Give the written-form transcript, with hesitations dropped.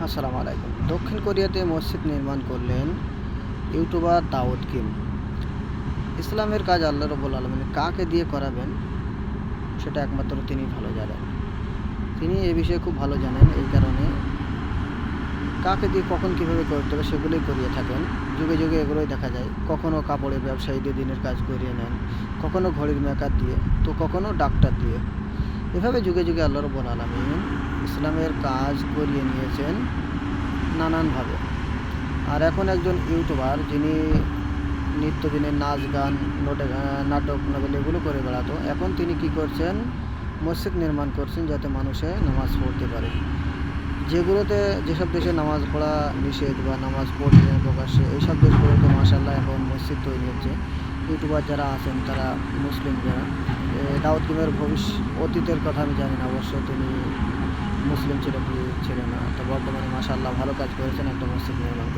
আসসালামু আলাইকুম। দক্ষিণ কোরিয়াতে মসজিদ নির্মাণ করলেন ইউটিউবার দাউদ কিম। ইসলামের কাজ আল্লাহ রাব্বুল আলামিন কাকে দিয়ে করাবেন সেটা একমাত্র তিনিই ভালো জানেন। তিনি এ বিষয়ে খুব ভালো জানেন। এই কারণে কাকে দিয়ে কখন কীভাবে করতে হবে সেগুলোই করিয়ে থাকেন। যুগে যুগে এগুলোই দেখা যায়। কখনো কাপড়ের ব্যবসায়ী দিয়ে দিনের কাজ করিয়ে নেন, কখনো ঘড়ির মেকার দিয়ে, তো কখনো ডাক্তার দিয়ে। এভাবে যুগে যুগে আল্লাহ রাব্বুল আলামিন ইসলামের কাজ করিয়ে নিয়েছেন নানানভাবে। আর এখন একজন ইউটিউবার যিনি নিত্যদিনের নাচ গান নাটক নভেল এগুলো করে বেড়াতো, এখন তিনি কি করছেন, মসজিদ নির্মাণ করছেন যাতে মানুষে নামাজ পড়তে পারে। যেসব দেশে নামাজ পড়া নিষেধ বা নামাজ পড়ছে না প্রকাশ্যে, এইসব দেশগুলোতে মাশাআল্লাহ এখন মসজিদ তৈরি হচ্ছে। ইউটিউবার যারা আছেন তারা মুসলিম যারা, দাউদ কিমের অতীতের কথা আমি জানি না, অবশ্য তিনি মুসলিম ছিল কি ছিল না, তো বর্তমানে মাশাআল্লাহ ভালো কাজ করেছেন, একটা মসজিদ নির্মাণ